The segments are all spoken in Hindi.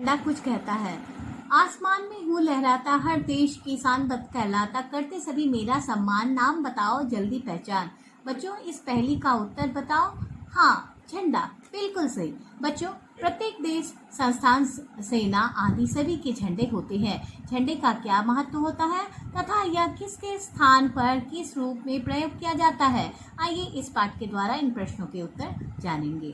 ना कुछ कहता है। आसमान में हूँ लहराता, हर देश की शान कहलाता, करते सभी मेरा सम्मान, नाम बताओ जल्दी पहचान। बच्चों, इस पहेली का उत्तर बताओ। हाँ, झंडा, बिल्कुल सही। बच्चों, प्रत्येक देश, संस्थान, सेना आदि सभी के झंडे होते हैं। झंडे का क्या महत्व होता है तथा यह किसके स्थान पर किस रूप में प्रयोग किया जाता है, आइए इस पाठ के द्वारा इन प्रश्नों के उत्तर जानेंगे।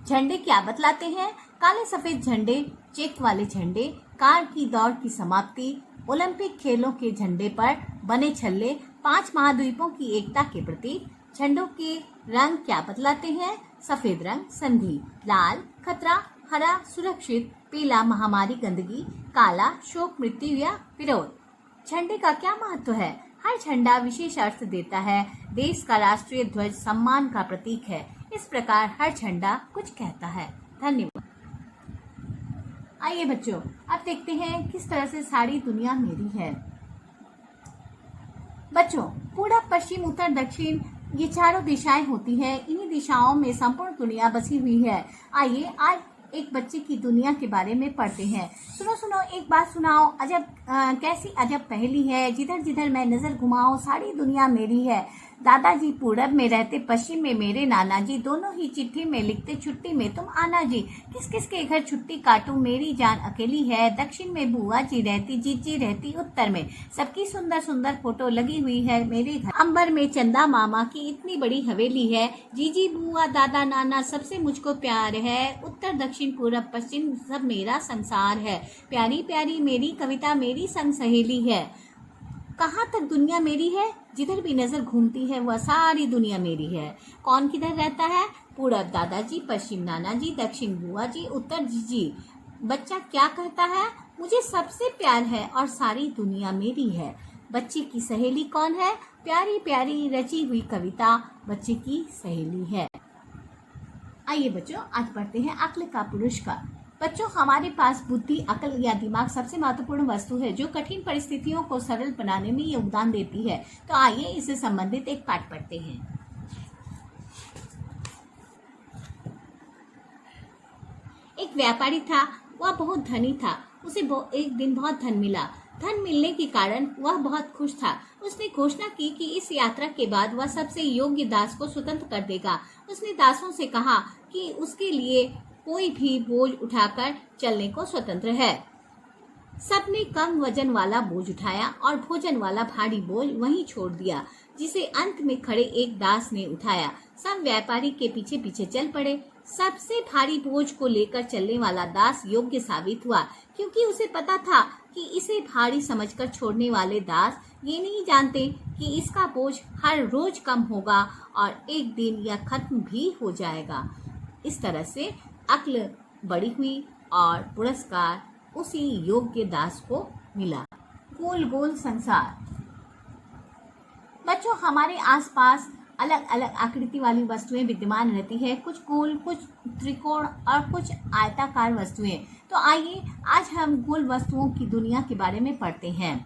झंडे क्या बतलाते हैं? काले सफेद झंडे, चेक वाले झंडे, कार की दौड़ की समाप्ति, ओलंपिक खेलों के झंडे पर बने छल्ले, 5 महाद्वीपों की एकता के प्रतीक। झंडों के रंग क्या बतलाते हैं? सफेद रंग संधि, लाल खतरा, हरा सुरक्षित, पीला महामारी गंदगी, काला शोक मृत्यु या विरोध। झंडे का क्या महत्व है? हर झंडा विशेष अर्थ देता है। देश का राष्ट्रीय ध्वज सम्मान का प्रतीक है। इस प्रकार हर झंडा कुछ कहता है। धन्यवाद। आइए बच्चों, अब देखते हैं किस तरह से सारी दुनिया मेरी है। बच्चों, पूरब, पश्चिम, उत्तर, दक्षिण, ये चारों दिशाएं होती है। इन्हीं दिशाओं में संपूर्ण दुनिया बसी हुई है। आइए आज एक बच्चे की दुनिया के बारे में पढ़ते हैं। सुनो सुनो, एक बात सुनाओ, अजब कैसी अजब पहेली है। जिधर जिधर मैं नजर घुमाऊं सारी दुनिया मेरी है। दादाजी पूरब में रहते, पश्चिम में मेरे नाना जी, दोनों ही चिट्ठी में लिखते, छुट्टी में तुम आना जी। किस किस के घर छुट्टी काटूं, मेरी जान अकेली है। दक्षिण में बुआ जी रहती, जीजी रहती उत्तर में, सबकी सुंदर सुंदर फोटो लगी हुई है मेरे घर। अंबर में चंदा मामा की इतनी बड़ी हवेली है। जीजी बुआ दादा नाना सबसे मुझको प्यार है। उत्तर दक्षिण पूरब पश्चिम सब मेरा संसार है। प्यारी प्यारी मेरी कविता मेरी संग सहेली है। कहाँ तक दुनिया मेरी है? जिधर भी नजर घूमती है वह सारी दुनिया मेरी है। कौन किधर रहता है? पूरब दादाजी, पश्चिम नाना जी, दक्षिण बुआ जी, उत्तर जीजी। बच्चा क्या कहता है? मुझे सबसे प्यार है और सारी दुनिया मेरी है। बच्चे की सहेली कौन है? प्यारी प्यारी रची हुई कविता बच्चे की सहेली है। आइए बच्चों, आज पढ़ते हैं अक्ल का पुरस्कार। बच्चों, हमारे पास बुद्धि, अकल या दिमाग सबसे महत्वपूर्ण वस्तु है जो कठिन परिस्थितियों को सरल बनाने में योगदान देती है। तो आइए इससे संबंधित एक पाठ पढ़ते हैं। एक व्यापारी था, वह बहुत धनी था। उसे एक दिन बहुत धन मिला। धन मिलने के कारण वह बहुत खुश था। उसने घोषणा की कि इस यात्रा के बाद वह सबसे योग्य दास को स्वतंत्र कर देगा। उसने दासों से कहा कि उसके लिए कोई भी बोझ उठाकर चलने को स्वतंत्र है। सबने कम वजन वाला बोझ उठाया और भोजन वाला भारी बोझ वहीं छोड़ दिया, जिसे अंत में खड़े एक दास ने उठाया। सब व्यापारी के पीछे पीछे चल पड़े। सबसे भारी बोझ को लेकर चलने वाला दास योग्य साबित हुआ, क्योंकि उसे पता था कि इसे भारी समझकर छोड़ने वाले दास ये नहीं जानते कि इसका बोझ हर रोज कम होगा और एक दिन यह खत्म भी हो जाएगा। इस तरह से अक्ल बड़ी हुई और पुरस्कार उसी योग्य दास को मिला। गोल गोल संसार। बच्चों, हमारे आसपास अलग अलग आकृति वाली वस्तुएं विद्यमान रहती है। कुछ गोल, कुछ त्रिकोण और कुछ आयताकार वस्तुएं। तो आइए आज हम गोल वस्तुओं की दुनिया के बारे में पढ़ते हैं।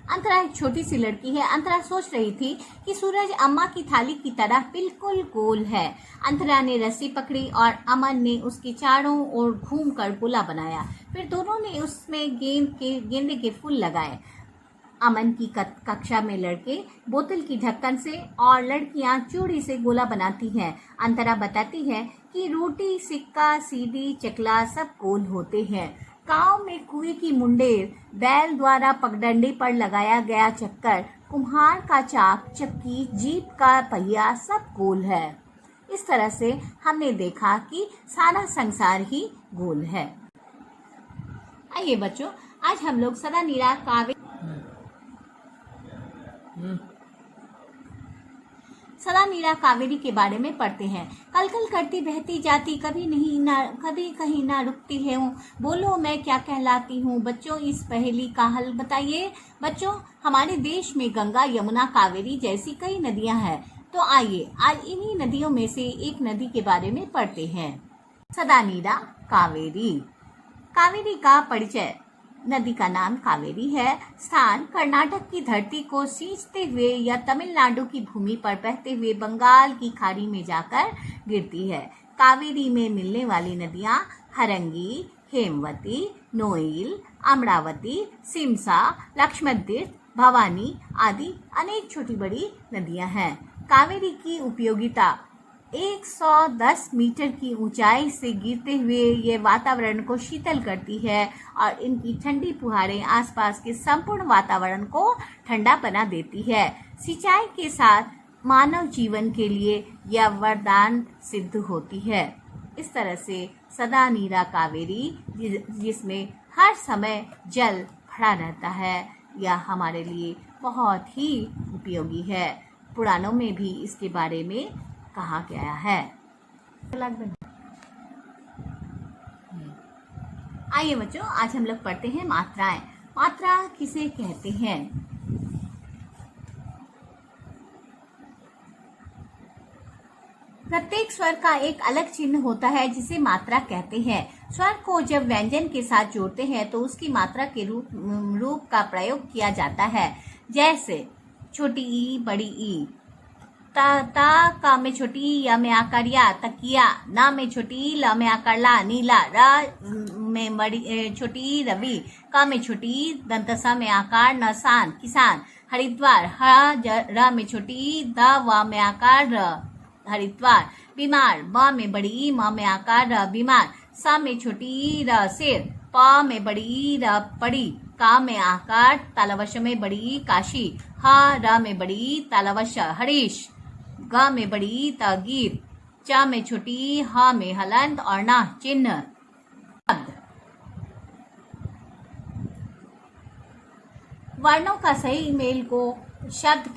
अंतरा एक छोटी सी लड़की है। अंतरा सोच रही थी कि सूरज अम्मा की थाली की तरह बिल्कुल गोल है। अंतरा ने रस्सी पकड़ी और अमन ने उसके चारों ओर घूमकर गोला बनाया। फिर दोनों ने उसमें गेंदे के फूल लगाए। अमन की कक्षा में लड़के बोतल की ढक्कन से और लड़कियां चूड़ी से गोला बनाती हैं। अंतरा बताती है कि रोटी, सिक्का, सीढ़ी, चकला सब गोल होते हैं। गांव में कुएं की मुंडेर, बैल द्वारा पगडंडे पर लगाया गया चक्कर, कुम्हार का चाक, चक्की, जीप का पहिया सब गोल है। इस तरह से हमने देखा कि सारा संसार ही गोल है। आइए बच्चों, आज हम लोग सदा नीरा कावेरी के बारे में पढ़ते हैं। कल कल करती बहती जाती, कभी कहीं ना रुकती है। बोलो मैं क्या कहलाती हूँ? बच्चों, इस पहेली का हल बताइए। बच्चों, हमारे देश में गंगा, यमुना, कावेरी जैसी कई नदियां हैं। तो आइए आज इन्हीं नदियों में से एक नदी के बारे में पढ़ते हैं। सदा नीरा कावेरी। कावेरी का परिचय। नदी का नाम कावेरी है। स्थान कर्नाटक की धरती को सींचते हुए या तमिलनाडु की भूमि पर बहते हुए बंगाल की खाड़ी में जाकर गिरती है। कावेरी में मिलने वाली नदियां हरंगी, हेमवती, नोइल, अमरावती, सिमसा, लक्ष्मणतीर्थ, भवानी आदि अनेक छोटी बड़ी नदियां हैं। कावेरी की उपयोगिता 110 मीटर की ऊंचाई से गिरते हुए ये वातावरण को शीतल करती है और इनकी ठंडी फुहारें आसपास के संपूर्ण वातावरण को ठंडा बना देती है। सिंचाई के साथ मानव जीवन के लिए यह वरदान सिद्ध होती है। इस तरह से सदा नीरा कावेरी, जिसमें हर समय जल भरा रहता है, यह हमारे लिए बहुत ही उपयोगी है। पुराणों में भी इसके बारे में कहा गया है। आइए बच्चों, आज हम लोग पढ़ते हैं मात्राएं। मात्रा किसे कहते हैं? प्रत्येक स्वर का एक अलग चिन्ह होता है जिसे मात्रा कहते हैं। स्वर को जब व्यंजन के साथ जोड़ते हैं तो उसकी मात्रा के रूप का प्रयोग किया जाता है। जैसे छोटी ई, बड़ी ई। ता का में छोटी ई, या में आकार या, तकिया। ना में छोटी ई, ल में आकार ला, नीला। र में बड़ी छोटी ई, रवि। का में छोटी ई, दंतसा में आकार न, सान, किसान। हरिद्वार। र में छोटी ई, द व में आकार र, हरिद्वार। बीमार। ब में बड़ी ई, म में आकार र, बीमार। स में छोटी ई, र, सिर। प में बड़ी ई, र, पड़ी। का में आकार, तालवश में बड़ी ई, काशी। ह र में बड़ी ई, तालवश, हरीश। ग में बड़ी ई, त, गीत। च में छोटी ई, ह में हलंत और न, चिन्ह। वर्णों का सही मेल को शब्द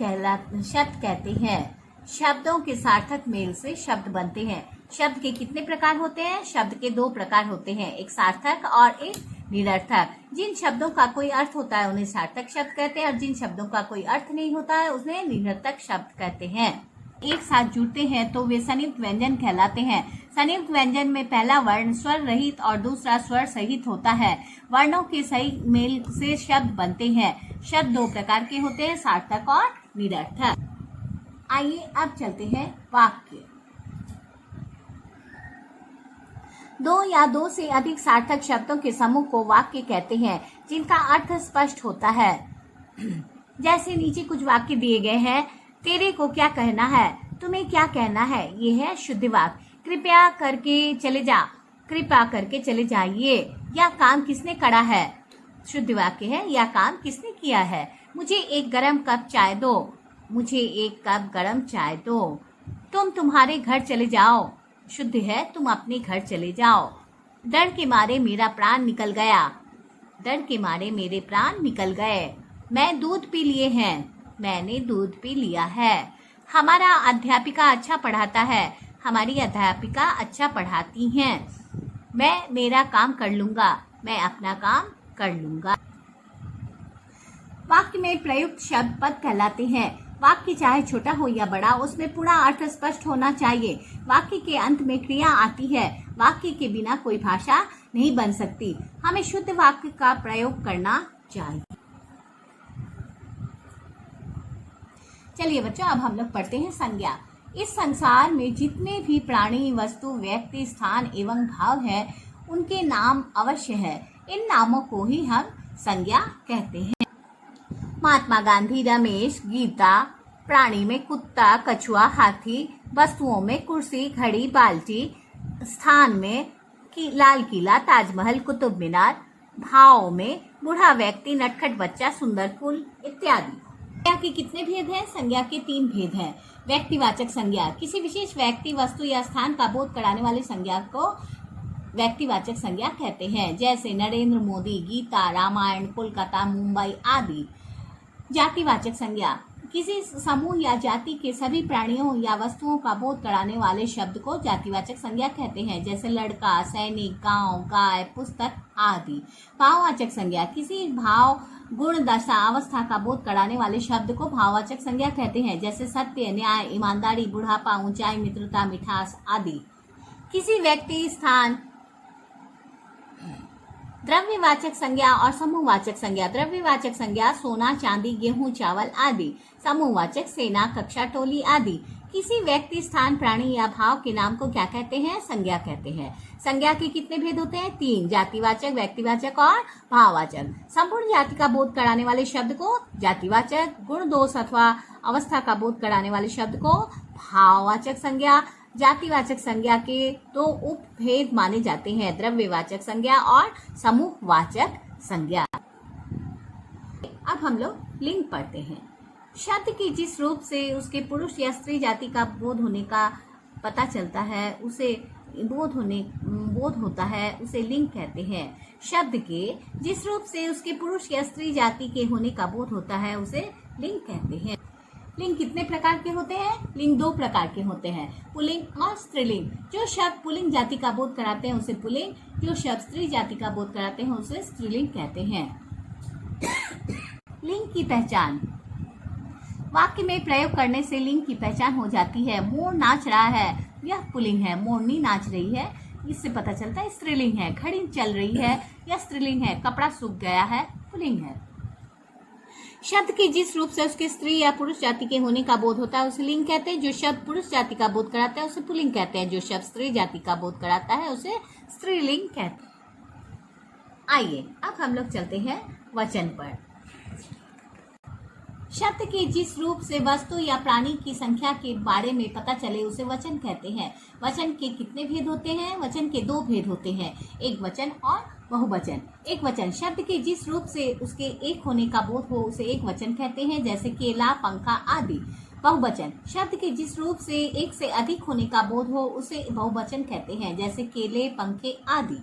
कहते हैं। शब्दों के सार्थक मेल से शब्द बनते हैं। शब्द के कितने प्रकार होते हैं? शब्द के 2 प्रकार होते हैं, एक सार्थक और एक निरर्थक। जिन शब्दों का कोई अर्थ होता है उन्हें सार्थक शब्द कहते हैं और जिन शब्दों का कोई अर्थ नहीं होता है उन्हें निरर्थक शब्द कहते हैं। एक साथ जुड़ते हैं तो वे संयुक्त व्यंजन कहलाते हैं। संयुक्त व्यंजन में पहला वर्ण स्वर रहित और दूसरा स्वर सहित होता है। वर्णों के सही मेल से शब्द बनते हैं। शब्द 2 प्रकार के होते हैं, सार्थक और निरर्थक। आइए अब चलते हैं वाक्य। 2 या 2 से अधिक सार्थक शब्दों के समूह को वाक्य कहते हैं, जिनका अर्थ स्पष्ट होता है। जैसे नीचे कुछ वाक्य दिए गए हैं। तेरे को क्या कहना है? तुम्हें क्या कहना है? ये है शुद्ध वाक्य। कृपया करके चले जा, कृपा करके चले जाइए। यह काम किसने करा है? शुद्ध वाक्य है। यह काम किसने किया है? मुझे एक गरम कप चाय दो, मुझे एक कप गरम चाय दो। तुम तुम्हारे घर चले जाओ। शुद्ध है, तुम अपने घर चले जाओ। डर के मारे मेरा प्राण निकल गया, डर के मारे मेरे प्राण निकल गए। मैं दूध पी लिए हैं, मैंने दूध पी लिया है। हमारा अध्यापिका अच्छा पढ़ाता है, हमारी अध्यापिका अच्छा पढ़ाती हैं। मैं मेरा काम कर लूंगा, मैं अपना काम कर लूंगा। वाक्य में प्रयुक्त शब्द पद कहलाते हैं। वाक्य चाहे छोटा हो या बड़ा, उसमें पूरा अर्थ स्पष्ट होना चाहिए। वाक्य के अंत में क्रिया आती है। वाक्य के बिना कोई भाषा नहीं बन सकती। हमें शुद्ध वाक्य का प्रयोग करना चाहिए। चलिए बच्चों, अब हम लोग पढ़ते हैं संज्ञा। इस संसार में जितने भी प्राणी, वस्तु, व्यक्ति, स्थान एवं भाव है, उनके नाम अवश्य है। इन नामों को ही हम संज्ञा कहते हैं। महात्मा गांधी, रमेश, गीता। प्राणी में कुत्ता, कछुआ, हाथी। वस्तुओं में कुर्सी, घड़ी, बाल्टी। स्थान में लाल किला, ताजमहल, कुतुब मीनार। भाव में बूढ़ा व्यक्ति, नटखट बच्चा, सुंदर फूल इत्यादि। संज्ञा के कितने भेद हैं? संज्ञा के 3 भेद हैं। व्यक्तिवाचक संज्ञा, किसी विशेष व्यक्ति, वस्तु या स्थान का बोध कराने वाली संज्ञा को व्यक्तिवाचक संज्ञा कहते हैं। जैसे नरेंद्र मोदी, गीता, रामायण, कोलकाता, मुंबई आदि। जातिवाचक संज्ञा, किसी समूह या जाति के सभी प्राणियों या वस्तुओं का बोध कराने वाले शब्द को जातिवाचक संज्ञा कहते हैं। जैसे लड़का, सैनिक, गांव, गाय, पुस्तक आदि। भाववाचक संज्ञा, किसी भाव, गुण, दशा, अवस्था का बोध कराने वाले शब्द को भाववाचक संज्ञा कहते हैं। जैसे सत्य, न्याय, ईमानदारी, बुढ़ापा, ऊंचाई, मित्रता, मिठास आदि। किसी व्यक्ति, स्थान, द्रव्यवाचक संज्ञा और समूहवाचक संज्ञा। द्रव्यवाचक संज्ञा सोना, चांदी, गेहूं, चावल आदि। समूहवाचक सेना, कक्षा, टोली आदि। किसी व्यक्ति, स्थान, प्राणी या भाव के नाम को क्या कहते हैं? संज्ञा कहते हैं। संज्ञा के कितने भेद होते हैं? 3, जातिवाचक, व्यक्तिवाचक और भाववाचक। संपूर्ण जाति का बोध कराने वाले शब्द को जातिवाचक, गुण, दोष अथवा अवस्था का बोध कराने वाले शब्द को भाववाचक संज्ञा। जातिवाचक संज्ञा के 2 उपभेद माने जाते हैं, द्रव्यवाचक संज्ञा और समूहवाचक संज्ञा। अब हम लोग लिंग पढ़ते हैं। शब्द की जिस रूप से उसके पुरुष या स्त्री जाति का बोध होने का पता चलता है, उसे बोध होता है, उसे लिंग कहते हैं। शब्द के जिस रूप से उसके पुरुष या स्त्री जाति के होने का बोध होता है, उसे लिंग कहते हैं। लिंग कितने प्रकार के होते हैं? लिंग 2 प्रकार के होते हैं, पुल्लिंग और स्त्रीलिंग। जो शब्द पुल्लिंग जाति का बोध कराते हैं उसे पुल्लिंग, जो शब्द स्त्री जाति का बोध कराते हैं उसे स्त्रीलिंग कहते हैं। लिंग की पहचान। वाक्य में प्रयोग करने से लिंग की पहचान हो जाती है। मोर नाच रहा है, यह पुल्लिंग है। मोरनी नाच रही है, इससे पता चलता है स्त्रीलिंग है। घड़ी चल रही है, यह स्त्रीलिंग है। कपड़ा सूख गया है, पुल्लिंग है। शब्द के जिस रूप से उसके स्त्री या पुरुष जाति के होने का बोध होता है उसे लिंग कहते हैं। जो शब्द पुरुष जाति का बोध कराता है उसे पुल्लिंग कहते हैं। जो शब्द स्त्री जाति का बोध कराता है उसे स्त्रीलिंग कहते हैं। आइए अब हम लोग चलते हैं वचन पर। शब्द के जिस रूप से वस्तु या प्राणी की संख्या के बारे में पता चले उसे वचन कहते हैं। वचन के कितने भेद होते हैं? वचन के 2 भेद होते हैं, एक वचन और बहुवचन। एक वचन शब्द के जिस रूप से उसके एक होने का बोध हो उसे एक वचन कहते हैं, जैसे केला, पंखा आदि। बहुवचन शब्द के जिस रूप से एक से अधिक होने का बोध हो उसे बहुवचन कहते हैं, जैसे केले, पंखे आदि।